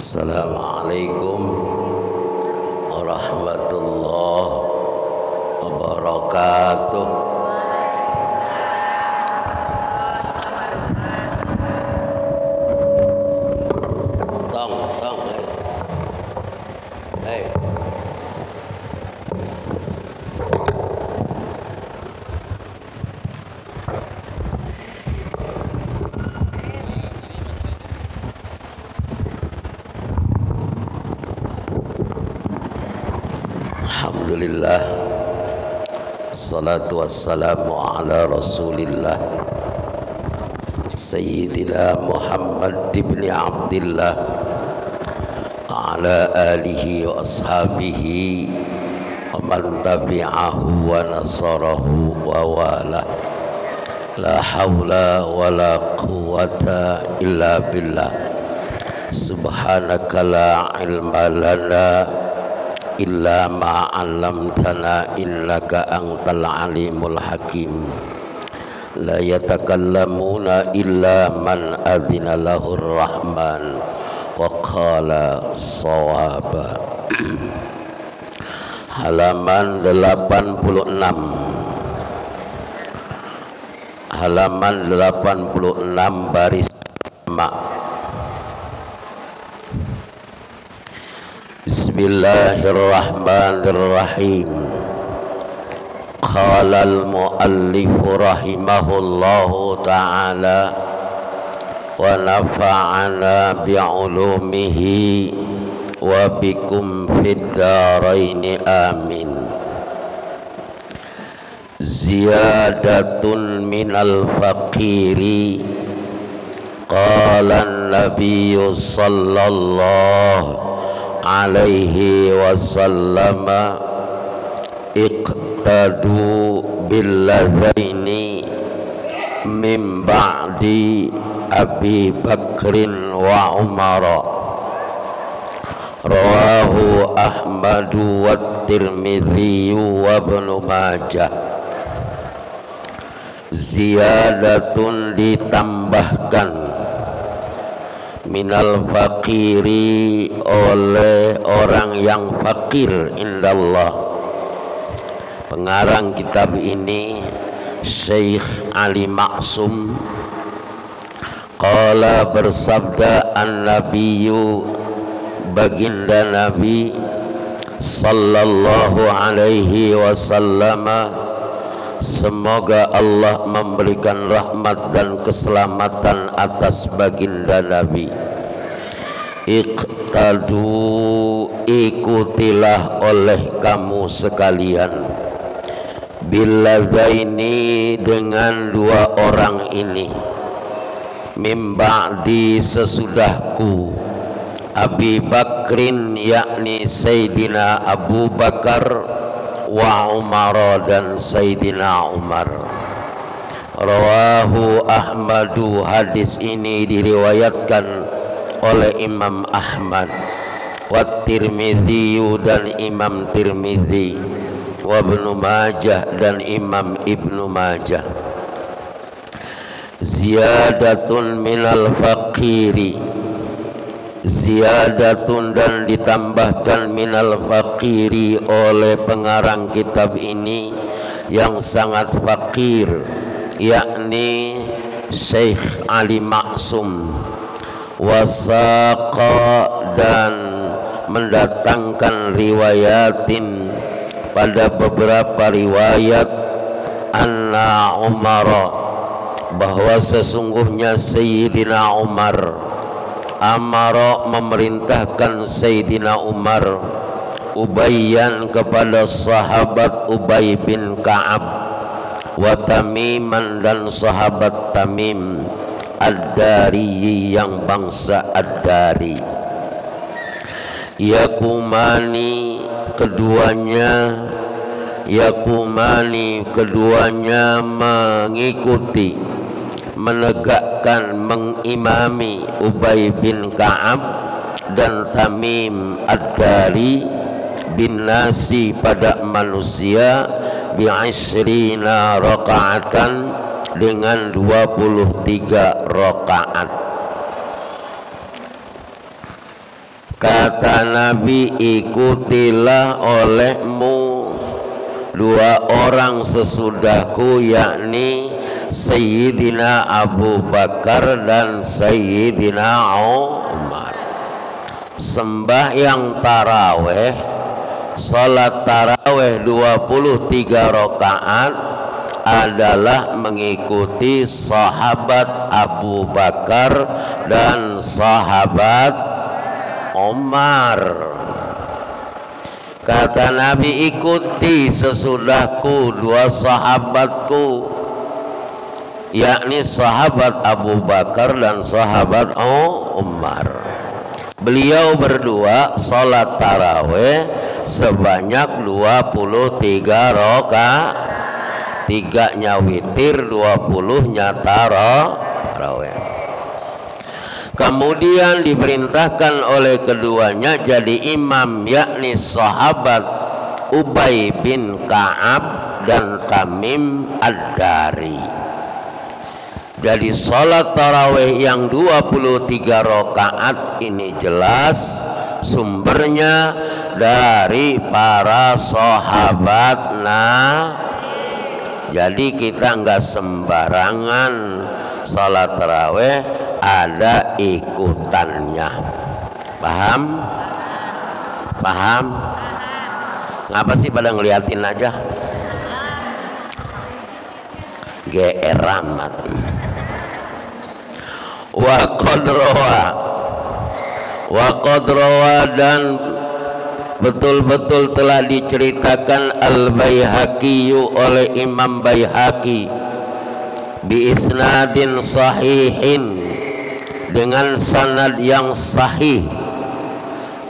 Assalamualaikum warahmatullahi wabarakatuh. Tong, hey. Alhamdulillah, salatu wassalamu ala rasulillah Sayyidina Muhammad ibn Abdillah ala alihi wa ashabihi wa man tabi'ahu wa nasarahu wa wala. La hawla wa la quwwata illa billah. Subhanaka la ilma lana illa ma 'allamtana innaka antal alimul hakim. La yatakallamuna illa man adzina lahur rahman wa qala shawaba. Halaman 86, halaman 86 baris ma. Bismillahirrahmanirrahim. Qala al-muallif rahimahullahu ta'ala wa nafa'ana bi'ulumihi wa bikum fid daraini amin. Ziyadatun minal faqiri. Qala an-nabiyyu sallallahu alaihi wasallam iqtadu billadzaini min ba'di Abi Bakrin wa Umar. Rawahu Ahmadu wa Tirmidzi wa Ibnu Majah. Ziyadatun ditambahkan, minal fakiri oleh orang yang fakir indallah. Pengarang kitab ini Syekh Ali Maksum. Qala bersabda an-nabiyyu baginda Nabi sallallahu alaihi wasallam, semoga Allah memberikan rahmat dan keselamatan atas baginda Nabi. Iqtadu, ikutilah oleh kamu sekalian, billadzaini, dengan dua orang ini, mim ba'di, sesudahku, Abi Bakrin, yakni Sayyidina Abu Bakar, wa Umar, dan Sayyidina Umar. Rawahu Ahmadu, hadis ini diriwayatkan oleh Imam Ahmad, wa Tirmidzi, dan Imam Tirmidzi, wa Ibnu Majah, dan Imam Ibnu Majah. Ziyadatun minal faqiri, ziyadatun, dan ditambahkan minal faqiri oleh pengarang kitab ini yang sangat fakir, yakni Syekh Ali Maksum. Wasaqa, dan mendatangkan riwayatin, pada beberapa riwayat, anna Umar, bahwa sesungguhnya Sayyidina Umar, amara, memerintahkan Sayyidina Umar, Ubayyan, kepada sahabat Ubay bin Ka'ab, wa Tamiman, dan sahabat Tamim Ad-Dari, yang bangsa Ad-Dari. Yakumani, keduanya mengikuti, menegakkan, mengimami Ubay bin Ka'ab dan Tamim Ad-Dari, bin nasi, pada manusia, bi'ishrina raka'atan, dengan 23 rakaat. Kata Nabi, ikutilah olehmu dua orang sesudahku, yakni Sayyidina Abu Bakar dan Sayyidina Umar. Sembahyang taraweh, salat taraweh 23 rakaat adalah mengikuti sahabat Abu Bakar dan sahabat Umar. Kata Nabi, ikuti sesudahku dua sahabatku, yakni sahabat Abu Bakar dan sahabat Umar. Beliau berdua sholat taraweh sebanyak 23 rakaat, 3-nya witir, 20-nya taraweh. Kemudian diperintahkan oleh keduanya jadi imam, yakni sahabat Ubay bin Ka'ab dan Tamim Ad-Dari. Jadi sholat tarawih yang 23 rakaat ini jelas sumbernya dari para sahabat. Jadi kita nggak sembarangan sholat tarawih, ada ikutannya. Paham? Paham? Ngapa sih pada ngeliatin aja? GR amat. Wa qadrowa dan betul-betul telah diceritakan Al-Baihaqi oleh Imam Baihaqi bi isnadin sahihin, dengan sanad yang sahih,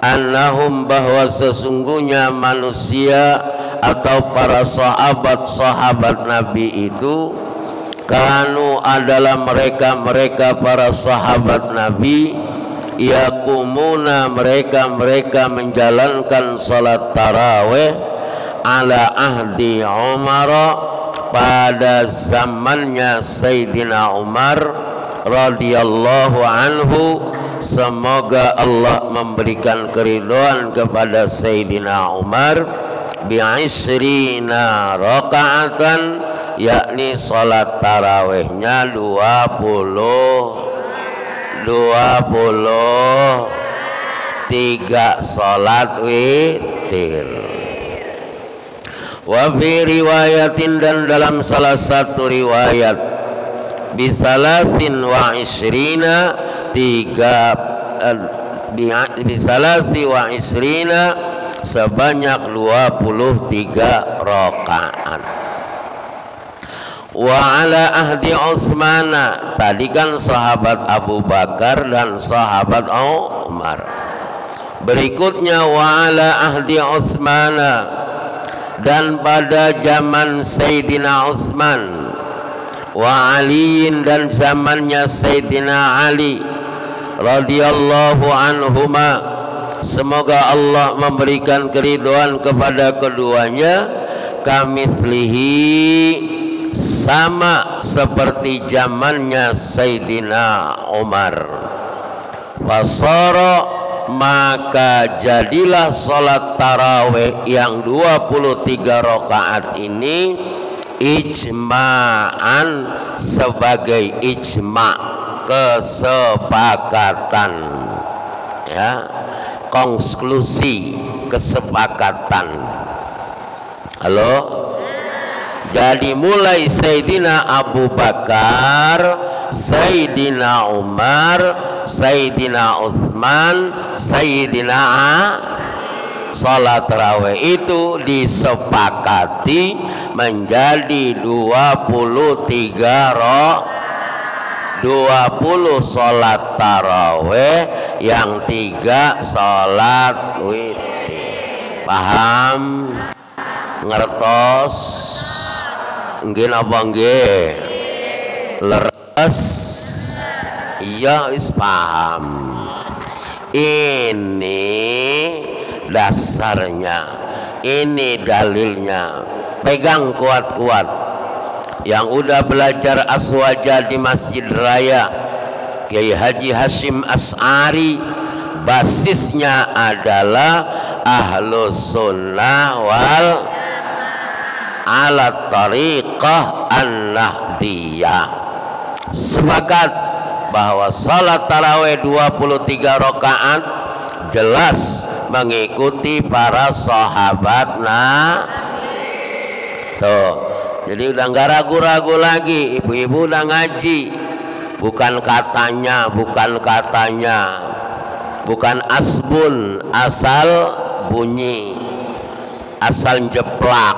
annahum, bahwa sesungguhnya manusia atau para sahabat-sahabat Nabi itu, kanu adalah mereka para sahabat Nabi, yakumuna, mereka menjalankan salat taraweh ala ahdi Umar, pada zamannya Sayyidina Umar radhiyallahu anhu, semoga Allah memberikan keridhaan kepada Sayyidina Umar, bi'isrina rakaatan, yakni salat tarawihnya 23 salat witir. Wa fi riwayatin, dan dalam salah satu riwayat, bisalasin wa isrina, bisalasi wa isrina, sebanyak 23 rakaat. Wa ala ahdi Utsmana, tadi kan sahabat Abu Bakar dan sahabat Umar. Berikutnya wa ala ahdi Utsmana, dan pada zaman Sayyidina Utsman, wa Aliin, dan zamannya Sayyidina Ali radhiyallahu anhuma, semoga Allah memberikan keridhaan kepada keduanya, kamislihi, sama seperti zamannya Sayyidina Umar. Fasara, maka jadilah salat tarawih yang 23 rakaat ini ijma'an, sebagai ijma', kesepakatan, ya, konklusi, kesepakatan. Halo? Jadi mulai Sayyidina Abu Bakar, Sayyidina Umar, Sayyidina Utsman, Sayyidina salat tarawih itu disepakati menjadi 20 salat tarawih, yang 3 salat witir. Paham? Ngertos? Nggih napa nggih? Leres? Iya, wis paham. Ini dasarnya, ini dalilnya. Pegang kuat-kuat. Yang udah belajar aswaja di Masjid Raya, Kiai Haji Hashim As'ari basisnya adalah ahlus sunnah wal ala tariqah an-nahdiyah, sepakat bahwa salat tarawih 23 rakaat jelas mengikuti para sahabat. Nah tuh, jadi udah nggak ragu-ragu lagi, ibu-ibu udah ngaji, bukan katanya, bukan asbun asal bunyi, asal jeplak,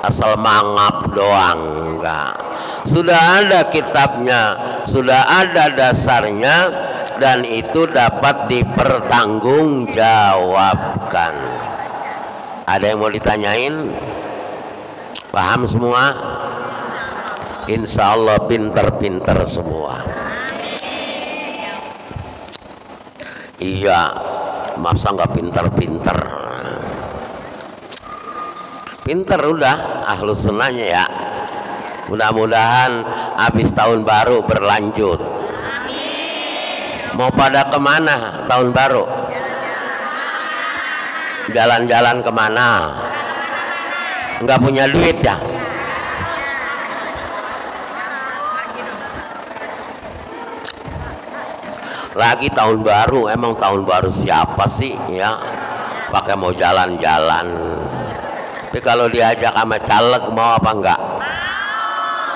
asal mangap doang, enggak. Sudah ada kitabnya, sudah ada dasarnya, dan itu dapat dipertanggungjawabkan. Ada yang mau ditanyain? Paham semua? Insya Allah pinter-pinter semua. Iya, masa nggak pinter-pinter? Pinter udah ahlus sunnahnya ya. Mudah-mudahan habis tahun baru berlanjut. Mau pada kemana tahun baru? Jalan-jalan kemana? Nggak punya duit ya? Lagi tahun baru, emang tahun baru siapa sih ya pakai mau jalan-jalan? Tapi kalau diajak sama caleg mau apa enggak?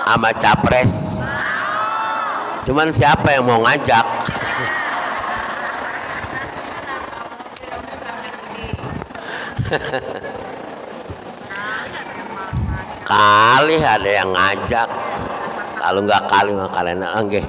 Sama capres? Cuman siapa yang mau ngajak? Kali ada yang ngajak, kalau nggak kali mah kalian enggak.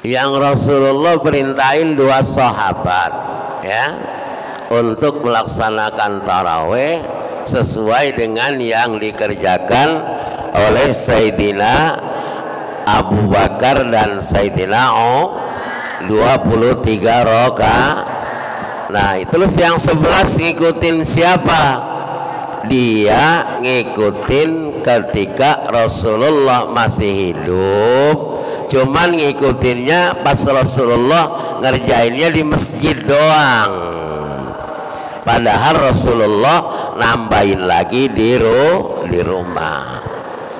Yang Rasulullah perintahin 2 sahabat ya untuk melaksanakan tarawih sesuai dengan yang dikerjakan oleh Sayyidina Abu Bakar dan Sayyidina 23 rakaat. Nah itu yang 11 ngikutin siapa? Dia ngikutin ketika Rasulullah masih hidup, cuman ngikutinnya pas Rasulullah ngerjainnya di masjid doang, padahal Rasulullah nambahin lagi di rumah.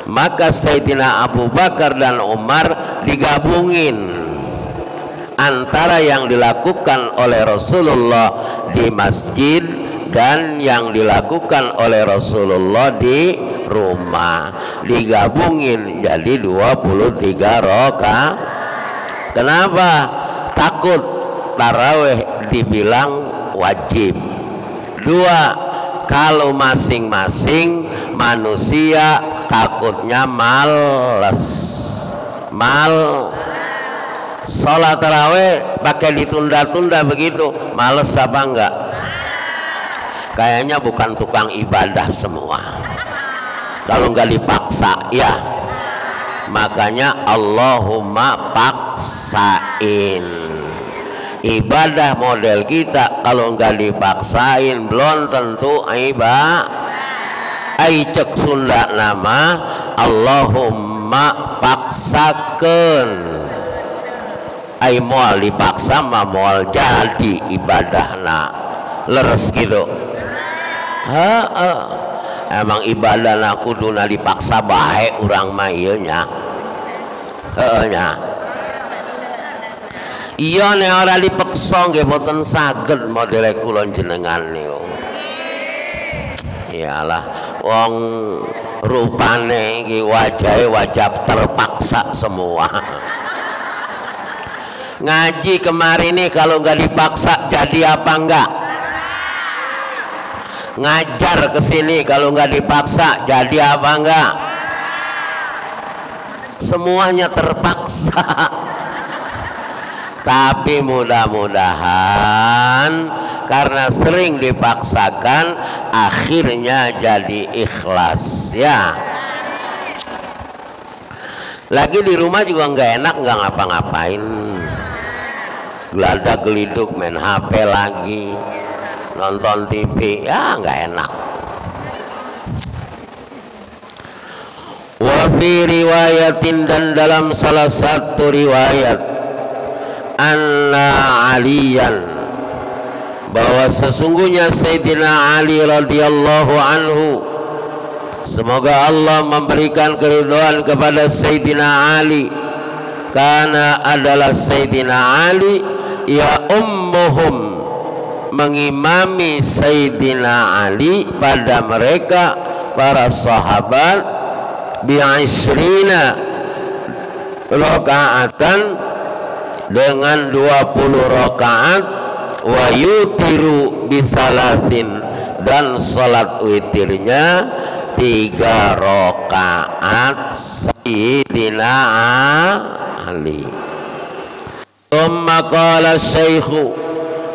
Maka Sayyidina Abu Bakar dan Umar digabungin antara yang dilakukan oleh Rasulullah di masjid dan yang dilakukan oleh Rasulullah di rumah, digabungin jadi 23 rakaat. Kenapa? Takut tarawih dibilang wajib. 2, kalau masing-masing manusia takutnya males. Sholat tarawih pakai ditunda-tunda begitu, males apa enggak? Kayaknya bukan tukang ibadah semua kalau nggak dipaksa ya. Makanya Allahumma paksain. Ibadah model kita kalau nggak dipaksain belum tentu ibadah. Cek Sunda nama Allahumma paksakan. Moal dipaksa mah moal jadi ibadahna leres gitu. Emang ibadah na kuduna dipaksa baik urang mah ieu nya. Nya. Iya nih ora dipeksa nggih boten saged modele kula jenengan niku. Iyalah wong rupane iki wajahe wajah terpaksa semua. Ngaji kemarin nih kalau nggak dipaksa jadi apa enggak? Ngajar kesini kalau nggak dipaksa jadi apa enggak? Semuanya terpaksa. Tapi mudah-mudahan karena sering dipaksakan akhirnya jadi ikhlas ya. Lagi di rumah juga nggak enak, nggak ngapa-ngapain, geladak geliduk main HP lagi, nonton TV, ya nggak enak. Wa fi riwayatin, dan dalam salah satu riwayat, anna aliyan, bahwa sesungguhnya Sayyidina Ali radhiyallahu anhu, semoga Allah memberikan keridhaan kepada Sayyidina Ali, karena adalah Sayyidina Ali ya ummuhum, mengimami Sayyidina Ali pada mereka para sahabat, bi'ishrina rakaatan, dengan 20 rakaat, wa yutiru bisalasin, dan salat witirnya 3 rakaat Sayyidina Ali. Thumma qala syaikhu,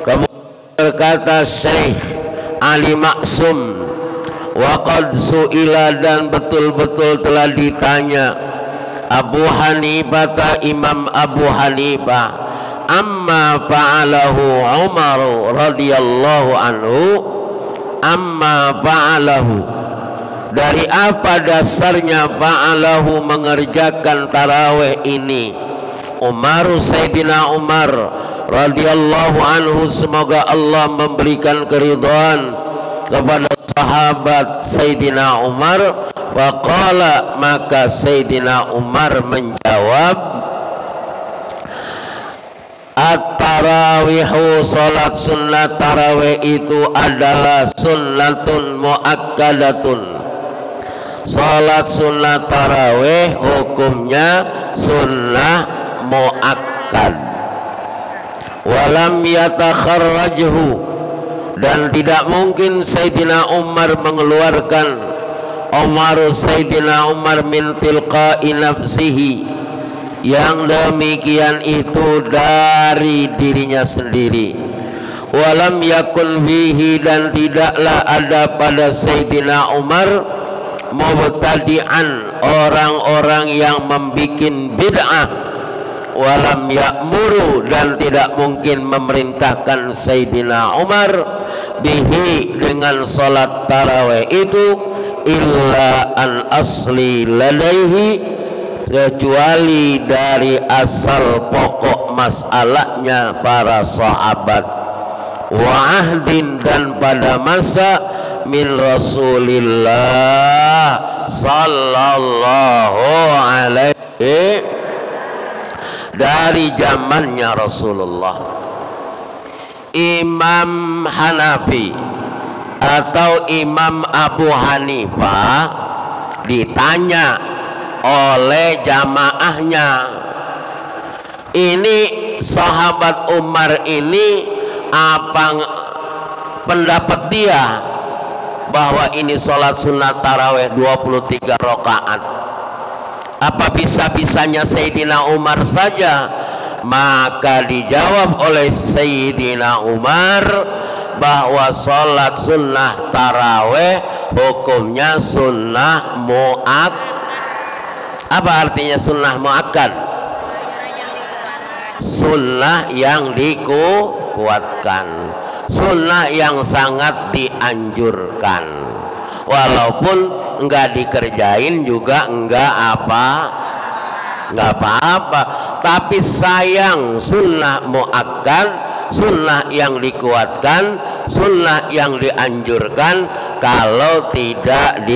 kemudian berkata Syekh Ali Maksum, waqad su'ila, dan betul-betul telah ditanya Abu Hanifah, Imam Abu Hanifah, amma fa'alahu Umar radhiyallahu anhu, amma fa'alahu, dari apa dasarnya fa'alahu, mengerjakan tarawih ini, Sayyidina Umar radhiyallahu anhu, semoga Allah memberikan keridhaan kepada sahabat Sayyidina Umar. Waqala, maka Sayyidina Umar menjawab, at-tarawihu, salat sunnah tarawih itu adalah sunnatun muakkadatun, salat sunnah tarawih hukumnya sunnah muakkad. Walam yatakharrajhu, dan tidak mungkin Sayyidina Umar mengeluarkan Sayyidina Umar min tilqa'i nafsihi, yang demikian itu dari dirinya sendiri. Walam yakun bihi, dan tidaklah ada pada Sayyidina Umar mubtadi'an, orang-orang yang membikin bid'ah. Walam ya'muru, dan tidak mungkin memerintahkan Sayyidina Umar bihi, dengan salat tarawih itu, illa an asli ladaihi, kecuali dari asal pokok masalahnya para sahabat, wa ahdin, dan pada masa min Rasulillah sallallahu alaihi, dari zamannya Rasulullah. Imam Hanafi atau Imam Abu Hanifah ditanya oleh jamaahnya, ini sahabat Umar ini apa pendapat dia bahwa ini sholat sunat taraweh 23 rakaat, apa bisa-bisanya Sayyidina Umar saja? Maka dijawab oleh Sayyidina Umar bahwa sholat sunnah taraweh hukumnya sunnah mu'ak. Apa artinya sunnah mu'akkad? Sunnah yang dikuatkan, sunnah yang sangat dianjurkan, walaupun enggak dikerjain juga enggak apa-apa, tapi sayang sunnah mu'akkad, sunnah yang dikuatkan, sunnah yang dianjurkan, kalau tidak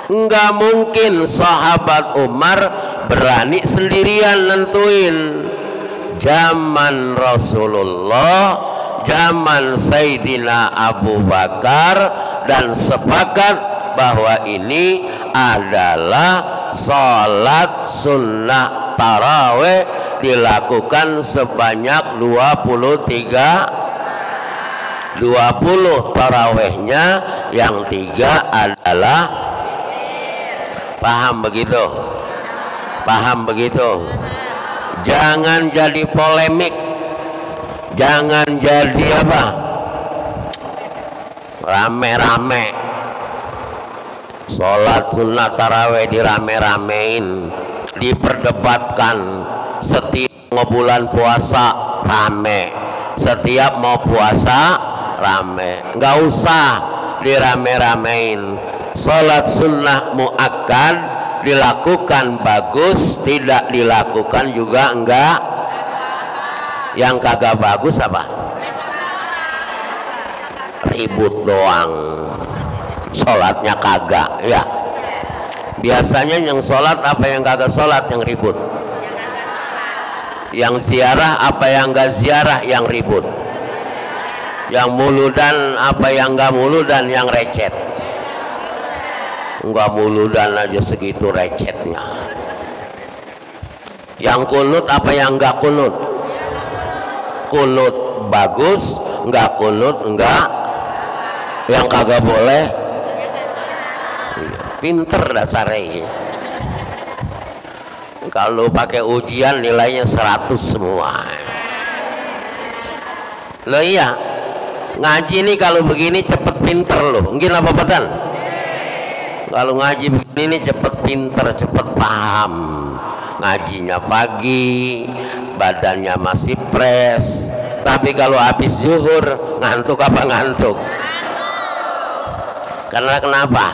enggak mungkin sahabat Umar berani sendirian nentuin. Zaman Rasulullah, zaman Sayyidina Abu Bakar, dan sepakat bahwa ini adalah sholat sunnah taraweh, dilakukan sebanyak 20 tarawehnya, yang 3 adalah, paham begitu? Paham begitu? Jangan jadi polemik, jangan jadi apa, rame-rame. Sholat sunnah taraweh dirame-ramein, diperdebatkan. Setiap mau bulan puasa rame, setiap mau puasa rame, nggak usah dirame-ramein. Sholat sunnah muakkad dilakukan bagus, tidak dilakukan juga enggak. Yang kagak bagus apa? Ribut doang, sholatnya kagak ya. Biasanya yang sholat apa yang kagak sholat yang ribut, yang ziarah apa yang enggak ziarah yang ribut, yang muludan apa yang enggak muludan yang recet. Enggak muludan aja segitu recetnya. Yang kunut apa yang enggak kunut? Kunut bagus, enggak kunut enggak. Yang kagak boleh pinter dasarnya. Kalau pakai ujian nilainya 100 semua. Loh iya, ngaji nih kalau begini cepet pinter loh. Mungkin apa betul? Kalau ngaji begini cepet pinter, cepet paham. Ngajinya pagi, badannya masih fresh. Tapi kalau habis zuhur ngantuk apa ngantuk? Karena kenapa?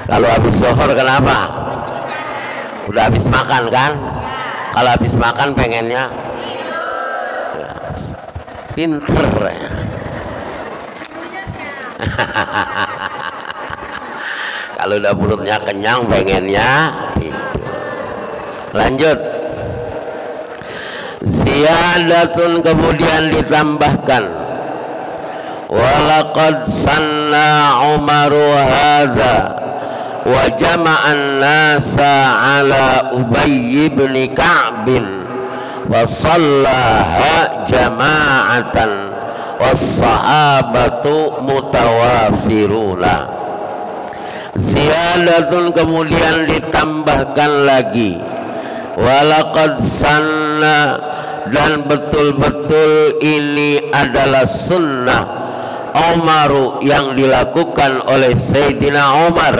Kalau habis zuhur kenapa? Udah habis makan kan? Kalau habis makan pengennya ya, pinter ya. Kalau udah perutnya kenyang pengennya tidur. Lanjut. Ziyadatun kemudian ditambahkan. Walaqad sanna Umaru hadza wa jama'an nasa ala Ubay bin Ka'b wa sallaha jama'atan was-sahabatu mutawafiruna. Ziyadatun kemudian ditambahkan lagi. Walaqad sanna dan betul-betul ini adalah sunnah Umaru yang dilakukan oleh Sayyidina Umar.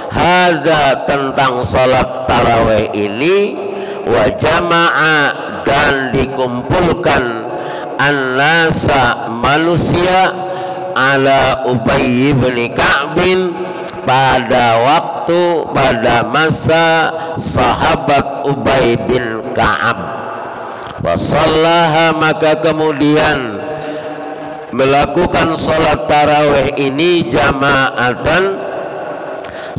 Hadza tentang salat tarawih ini, wa jama'a dan dikumpulkan an-nasa manusia ala Ubay bin Ka'b pada waktu pada masa sahabat Ubay bin Ka'ab. Wa shallaha maka kemudian melakukan salat tarawih ini jamaatan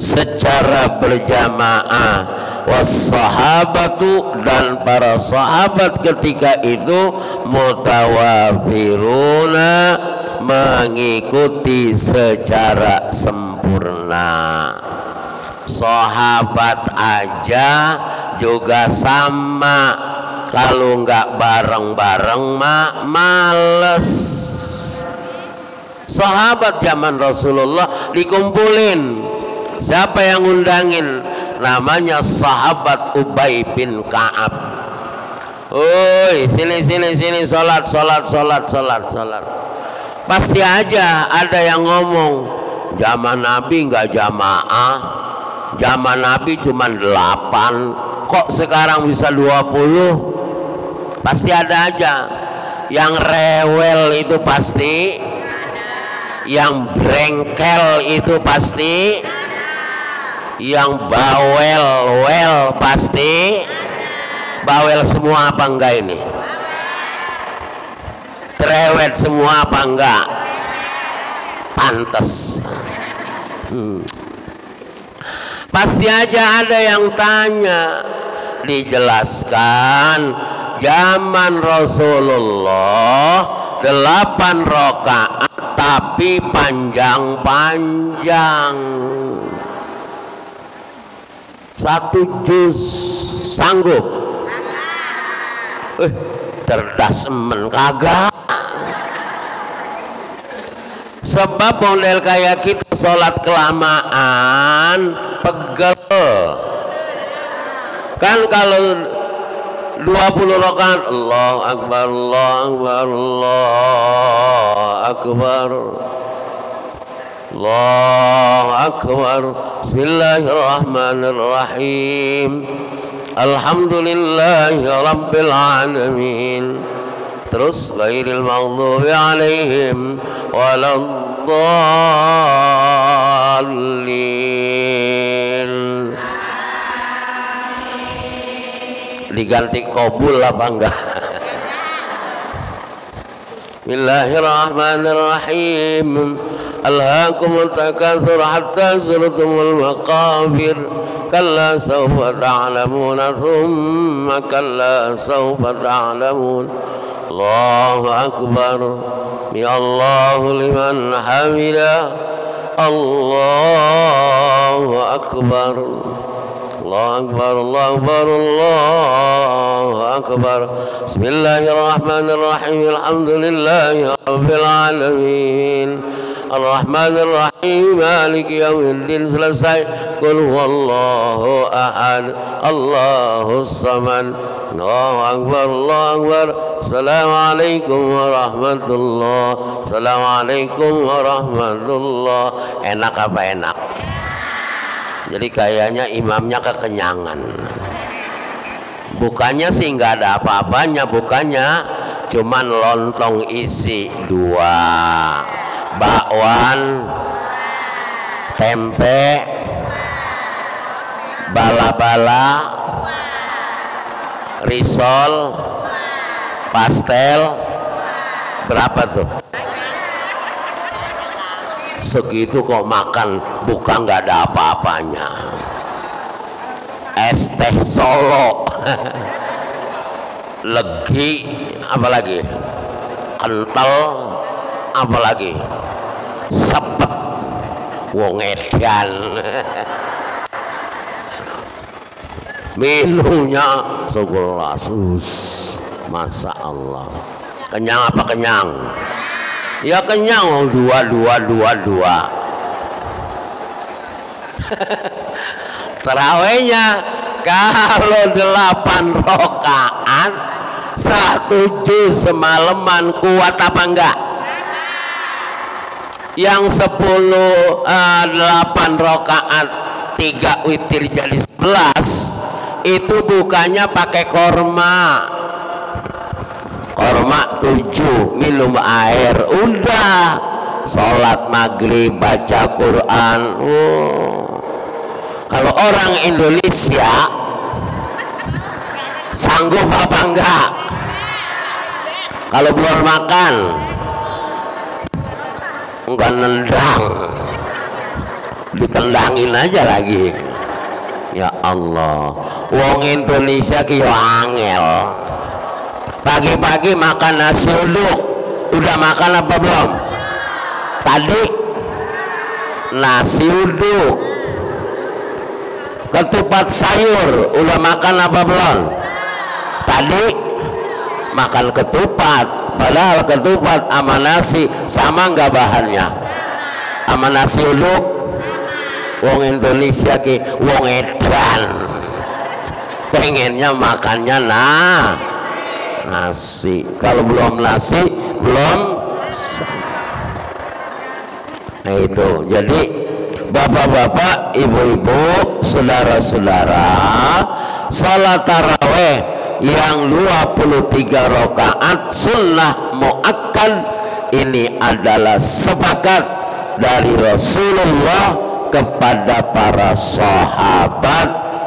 secara berjamaah. Wassahabatu dan para sahabat ketika itu mutawafiruna mengikuti secara sempurna. Sahabat aja juga sama, kalau nggak bareng-bareng males. Sahabat zaman Rasulullah dikumpulin, siapa yang ngundangin? Namanya sahabat Ubay bin Ka'ab. Oi, sini salat. Pasti aja ada yang ngomong, zaman Nabi nggak jamaah, zaman Nabi cuma 8, kok sekarang bisa 20? Pasti ada aja. Yang rewel itu pasti, yang brengkel itu pasti, yang bawel pasti. Bawel semua apa enggak ini? Cerewet semua apa enggak? Pantes. Pasti aja ada yang tanya. Dijelaskan zaman Rasulullah 8 rakaat tapi panjang-panjang. 1 juz sanggup? Cerdas emen kagak. Sebab model kayak kita sholat kelamaan pegel kan. Kalau 20 rakaat Allahu Akbar Allahu Akbar Allahu Akbar Allahu akbar. Bismillahirrahmanirrahim. Alhamdulillahi rabbil alamin. Terus ghairil maghdubi alaihim waladdallin. Diganti qabul apa enggak? Bismillahirrahmanirrahim. Alhaakumut takatsur hatta zurtumul maqabir. Kalla sawfa ta'lamuna thumma kalla sawfa ta'lamun. Allahu akbar. Ya Allahu liman hamida. Allahu akbar. Allahu akbar, Allahu akbar, Allahu akbar. Bismillahirrahmanirrahim. Alhamdulillahi rabbil alamin. Ar-Rahmanir-Rahim. Maliki yaumiddin. Selesai. Qul huwallahu ahad, Allahus samad. Allahu akbar, Allahu akbar. Assalamualaikum warahmatullahi. Assalamualaikum warahmatullahi. Enak apa enak? Jadi kayaknya imamnya kekenyangan. Bukannya sih nggak ada apa-apanya, bukannya cuman lontong isi 2, bakwan, tempe, bala-bala, risol, pastel, berapa tuh? Segitu kok makan, bukan nggak ada apa-apanya. Es teh Solo, legi, apalagi kental, apalagi sepet, wong edan. Minumnya segelas, Masya Allah. Kenyang apa kenyang? Ya kenyang, dua. Terawihnya kalau 8 rakaat 1 juz semalaman kuat apa enggak? Yang 8 rakaat 3 witir jadi 11 itu bukannya pakai korma. Korma 7, minum air, udah sholat maghrib, baca Quran. Kalau orang Indonesia sanggup apa enggak? Kalau belum makan enggak, nendang, ditendangin aja lagi. Ya Allah, wong Indonesia ki angel. Pagi-pagi makan nasi uduk, udah makan apa belum? Tadi nasi uduk. Ketupat sayur, udah makan apa belum? Tadi makan ketupat. Padahal ketupat sama nasi sama nggak bahannya? Sama nasi uduk. Wong Indonesia ki wong edan, pengennya makannya nasi. Kalau belum nasi belum. Nah itu, jadi bapak-bapak, ibu-ibu, saudara-saudara, salat taraweh yang 23 rakaat sunnah muakkad ini adalah sepakat dari Rasulullah kepada para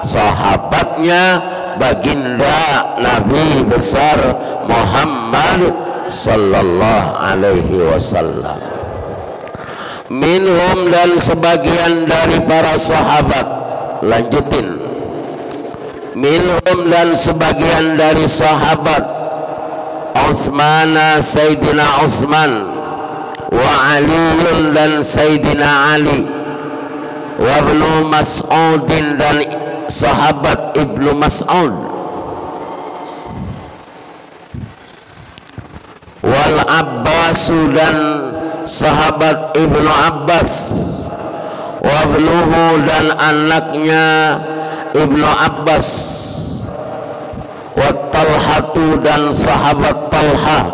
sahabatnya baginda Nabi besar Muhammad sallallahu alaihi wasallam. Minhum, dan sebagian dari para sahabat, lanjutin. Minhum, dan sebagian dari sahabat, Utsman, Sayyidina Utsman, wa Ali, dan Sayyidina Ali, wa Ibnu Mas'ud, dan sahabat Ibnu Mas'ud, wal Abbas, dan sahabat Ibnu Abbas, wa ibnuhu, dan anaknya Ibnu Abbas, wa Talhatu, dan sahabat Talha,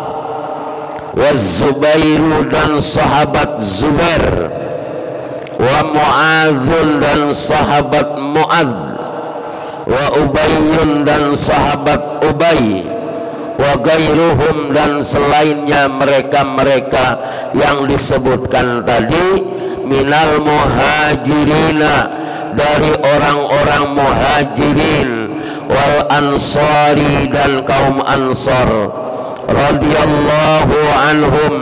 wa Zubairu, dan sahabat Zubair, wa Mu'adzun dan sahabat Mu'adz, wa Ubayyun dan sahabat Ubay, wa gairuhum dan selainnya mereka-mereka yang disebutkan tadi, minal muhajirina dari orang-orang muhajirin, wal ansari dan kaum ansar, radhiyallahu anhum,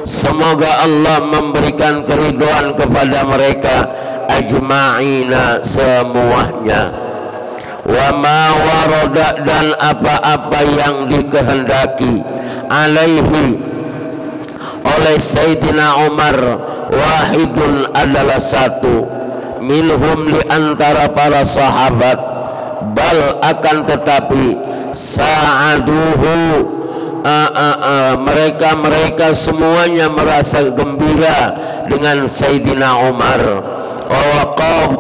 semoga Allah memberikan keridhaan kepada mereka, ajma'ina semuanya, wa ma warada dan apa-apa yang dikehendaki, alaihi oleh Sayyidina Umar, wahidun adalah satu, minhum li antara para sahabat, bal akan tetapi sa'aduhu mereka semuanya merasa gembira dengan Sayyidina Umar, wa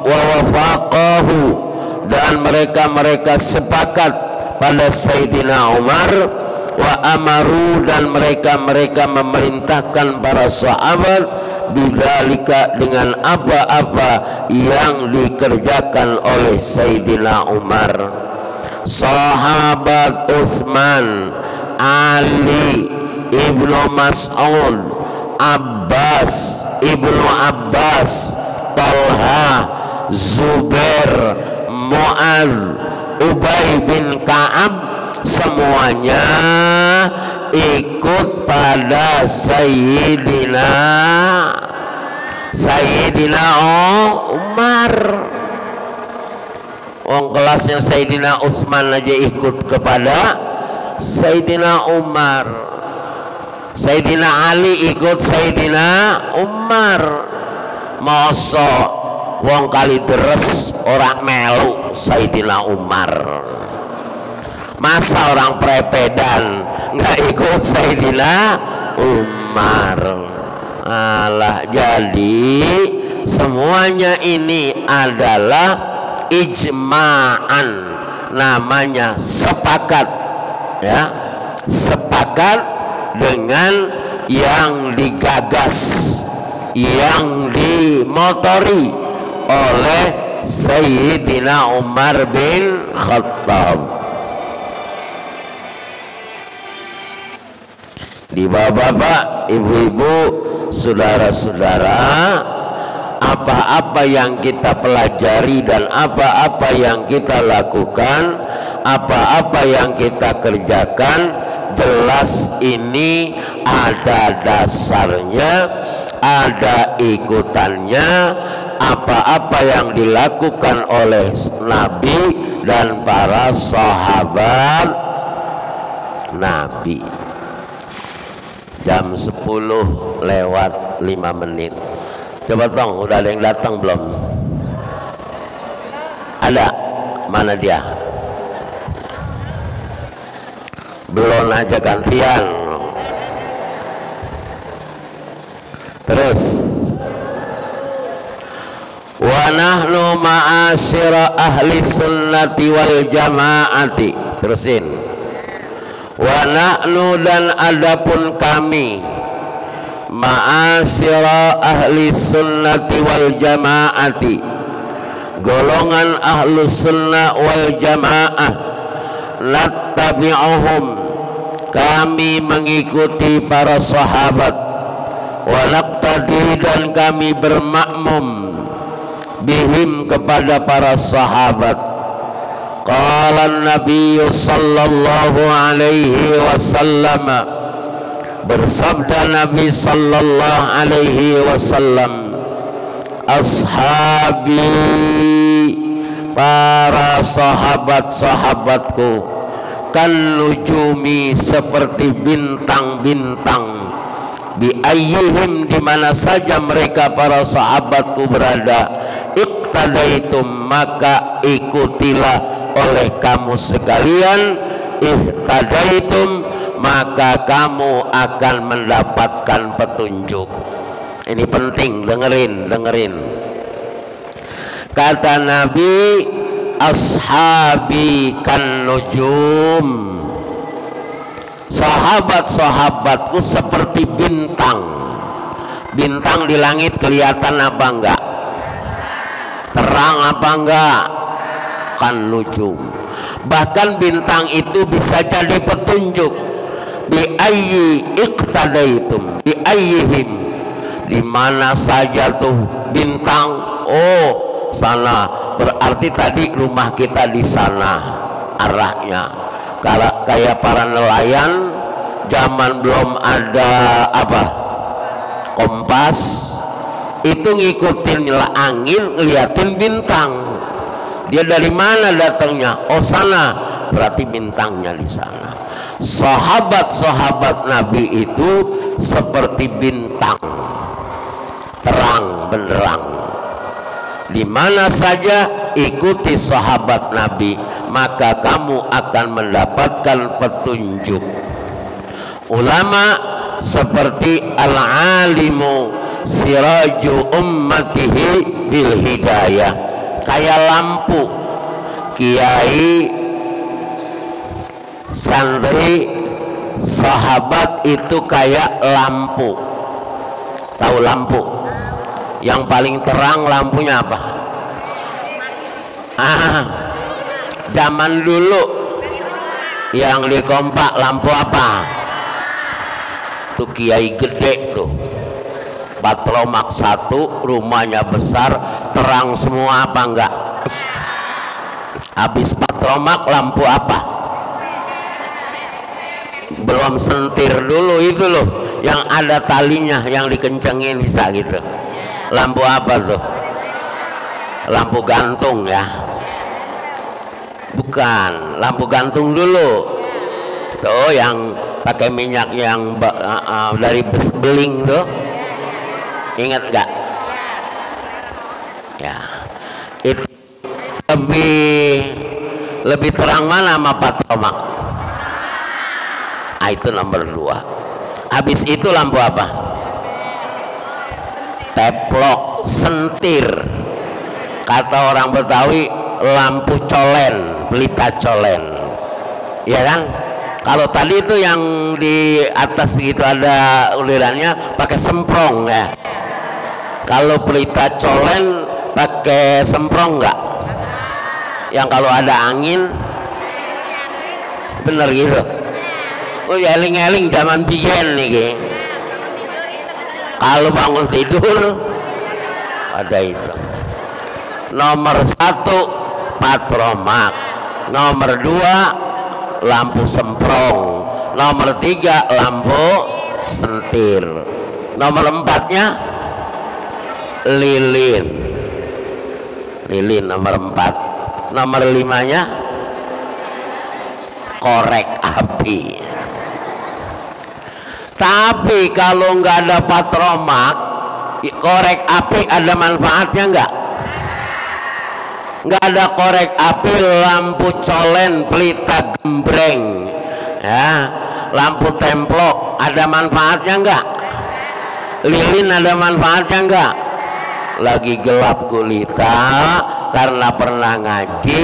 wafaqahu dan mereka sepakat pada Sayyidina Umar, wa amaru dan mereka memerintahkan para sahabat bidzalika dengan apa-apa yang dikerjakan oleh Sayyidina Umar. Sahabat Utsman, Ali ibnu Mas'ud, Abbas ibnu Abbas, Talha, Zubair, Mu'adz, Ubay bin Ka'ab, semuanya ikut pada Sayyidina Umar. Wong kelasnya Sayyidina Utsman aja ikut kepada Sayyidina Umar, Sayyidina Ali ikut Sayyidina Umar. Mosok wong kali deres orang melu Sayyidina Umar, masa orang prepedan nggak ikut Sayyidina Umar? Alah, jadi semuanya ini adalah ijma'an, namanya sepakat, ya, sepakat dengan yang digagas, yang dimotori oleh Sayyidina Umar bin Khattab. Di bapak-bapak, ibu-ibu, saudara-saudara, apa-apa yang kita pelajari dan apa-apa yang kita lakukan, apa-apa yang kita kerjakan, jelas ini ada dasarnya, ada ikutannya. Apa-apa yang dilakukan oleh Nabi dan para sahabat Nabi. Jam 10 lewat 5 menit. Coba tong, udah ada yang datang belum? Ada? Mana dia? Belum aja gantian. Terus, wa nahnu ma'asyira ahli sunnati wal jamaati. Terusin. Wa nahnu dan adapun kami, ma'asyira ahli sunnati wal jamaati, golongan ahlu sunnah wal jamaah, nattabi'uhum, kami mengikuti para sahabat, wa naqtadi dan kami bermakmum, bihim kepada para sahabat. Qala Nabi sallallahu alaihi wasallam, bersabda Nabi sallallahu alaihi wasallam, ashabi, para sahabat-sahabatku, kan nujumi, seperti bintang-bintang, bi ayyihim, di mana saja mereka para sahabatku berada, iqtadaitum, maka ikutilah oleh kamu sekalian, ihtadaitum, maka kamu akan mendapatkan petunjuk. Ini penting, dengerin. Kata Nabi, ashabi kan nujum, sahabat-sahabatku seperti bintang. Bintang di langit kelihatan apa enggak? Terang apa enggak? Kan nujum. Bahkan bintang itu bisa jadi petunjuk. Bi ayyi iqtadaitum, bi ayyihim, di mana saja tuh bintang, oh sana, berarti tadi rumah kita di sana arahnya. Kalau kayak para nelayan zaman belum ada apa kompas, itu ngikutin angin, ngeliatin bintang. Dia dari mana datangnya? Oh sana, berarti bintangnya di sana. Sahabat-sahabat Nabi itu seperti bintang, terang benderang. Di mana saja ikuti sahabat Nabi, maka kamu akan mendapatkan petunjuk. Ulama seperti al-alimu siraju ummatihi bil hidayah, kayak lampu. Kiai, santri, sahabat itu kayak lampu. Tahu lampu? Yang paling terang lampunya apa? Zaman dulu yang di kompak lampu apa? Tuh kiai gede tuh, patromak 1, rumahnya besar, terang semua apa enggak? Habis patromak lampu apa? Belum sentir dulu itu loh, yang ada talinya, yang dikencengin bisa gitu. Lampu apa tuh? Lampu gantung ya? Bukan, lampu gantung dulu tuh yang pakai minyak yang dari beling tuh, ingat nggak? Ya, itu lebih terang mana sama patromak? Itu nomor 2. Habis itu lampu apa? Teplok, sentir. Kata orang Betawi, lampu colen, pelita colen, ya kan? Kalau tadi itu yang di atas begitu ada ulirannya pakai semprong ya. Kalau pelita colen pakai semprong enggak? Yang kalau ada angin, bener gitu. Oh ya, eling-eling zaman biyen nih. Kalau bangun tidur ada itu. Nomor 1 patromak, nomor 2 lampu semprong, nomor 3 lampu sentir, nomor 4-nya lilin. Lilin nomor 4. Nomor 5-nya korek api. Tapi kalau nggak ada patromak, korek api ada manfaatnya nggak? Nggak ada korek api, lampu colen, pelita gembreng, ya, lampu templok ada manfaatnya nggak? Lilin ada manfaatnya nggak? Lagi gelap gulita karena pernah ngaji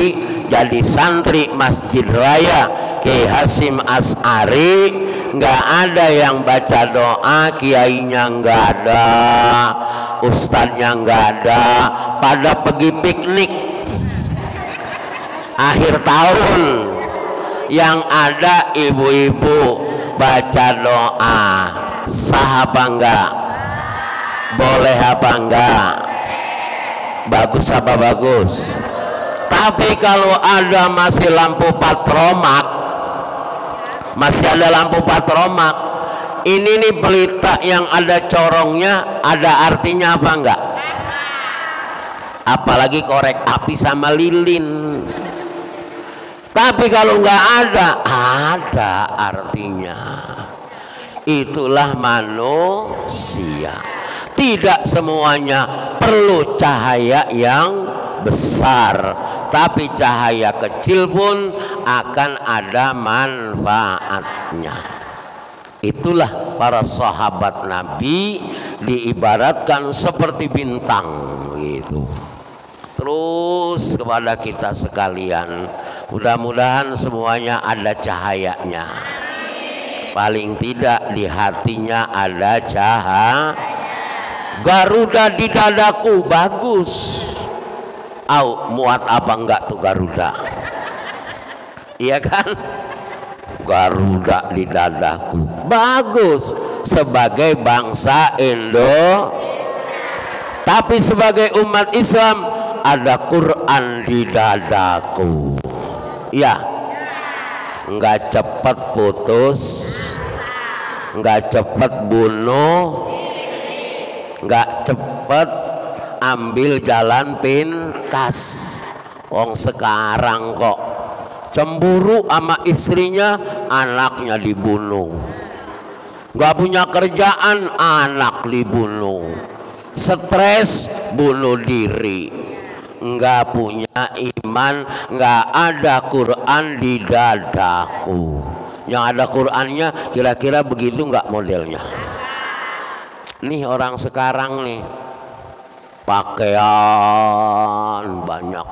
jadi santri Masjid Raya Kiai Hasyim Asy'ari, nggak ada yang baca doa, kiainya nggak ada, ustadznya nggak ada, pada pergi piknik akhir tahun. Yang ada ibu-ibu baca doa. Sah apa enggak? Boleh apa enggak? Bagus apa bagus? Tapi kalau ada masih lampu patromak, masih ada lampu patromak, ini nih pelita yang ada corongnya, ada artinya apa enggak? Apalagi korek api sama lilin. Tapi kalau nggak ada artinya. Itulah manusia. Tidak semuanya perlu cahaya yang besar, tapi cahaya kecil pun akan ada manfaatnya. Itulah para sahabat Nabi diibaratkan seperti bintang gitu. Terus kepada kita sekalian, mudah-mudahan semuanya ada cahayanya. Paling tidak di hatinya ada cahaya. Garuda di dadaku, bagus. Au, muat apa enggak tuh Garuda? Iya kan? Garuda di dadaku, bagus sebagai bangsa Indo. Tapi sebagai umat Islam ada Quran di dadaku. Ya, nggak cepet putus, nggak cepet bunuh, nggak cepet ambil jalan pintas. Wong sekarang kok cemburu sama istrinya, anaknya dibunuh. Nggak punya kerjaan, anak dibunuh. Stres, bunuh diri. Nggak punya iman, nggak ada Quran di dadaku. Yang ada Qurannya kira-kira begitu nggak modelnya? Nih orang sekarang nih, pakaian banyak,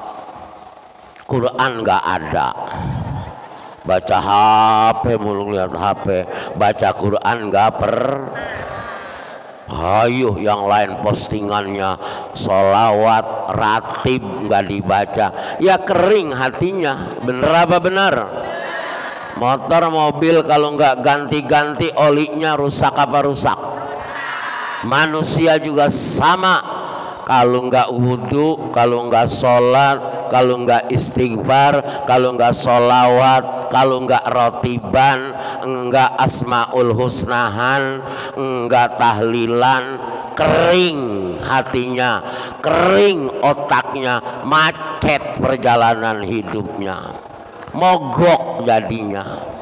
Quran nggak ada. Baca HP mulu, lihat HP, baca Quran nggak Ayo yang lain postingannya sholawat ratib nggak dibaca, ya kering hatinya. Bener apa benar? Motor mobil kalau nggak ganti-ganti olinya rusak apa rusak? Manusia juga sama, kalau nggak wudhu, kalau nggak sholat, kalau nggak istighfar, kalau nggak sholawat, kalau nggak rotiban, nggak asmaul husnahan, nggak tahlilan, kering hatinya, kering otaknya, macet perjalanan hidupnya, mogok jadinya.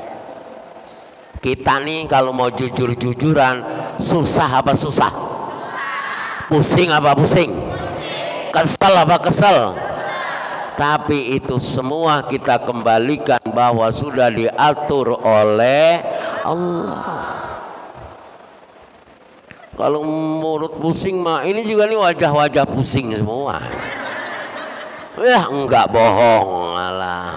Kita nih kalau mau jujur-jujuran, susah apa susah? Pusing apa pusing? Kesel apa kesel? Tapi itu semua kita kembalikan bahwa sudah diatur oleh Allah. Kalau menurut pusing mah ini juga nih wajah-wajah pusing semua. Ya enggak, bohong malah.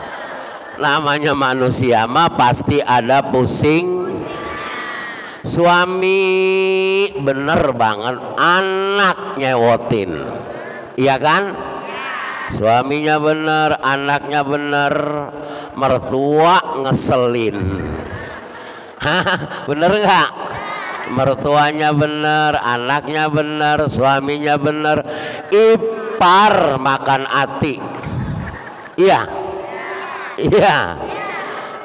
Namanya manusia mah pasti ada pusing. Suami bener banget, anak nyewotin, iya kan? Suaminya bener, anaknya bener, mertua ngeselin. Hah, bener nggak? Mertuanya bener, anaknya bener, suaminya bener, ipar makan ati. Iya, iya.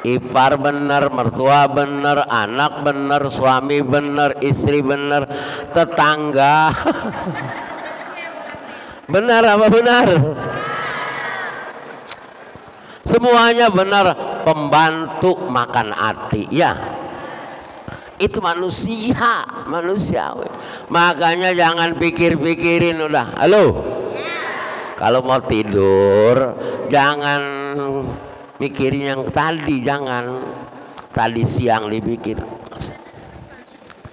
Ipar bener, mertua bener, anak bener, suami bener, istri bener, tetangga benar apa benar? Semuanya benar. Pembantu makan hati, ya itu manusia, manusiawi. Makanya jangan pikir-pikirin udah. Halo, kalau mau tidur jangan mikirin yang tadi, jangan tadi siang dipikir,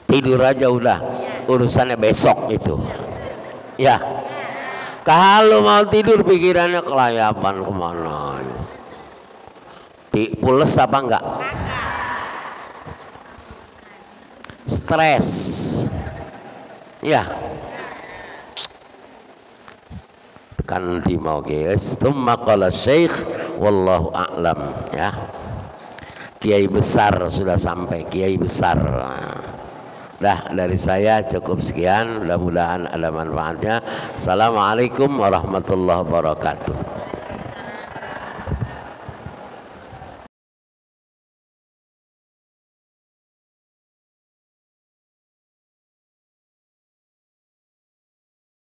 tidur aja udah, urusannya besok itu. Ya, kalau mau tidur pikirannya kelayapan kemana? Pules apa enggak? Stres, ya. Kan di mau guys, tsumma qala syekh wallahu a'lam, ya. Kiai besar sudah sampai, kiai besar. Dah dari saya cukup sekian, mudah-mudahan ada manfaatnya. Assalamualaikum warahmatullahi wabarakatuh.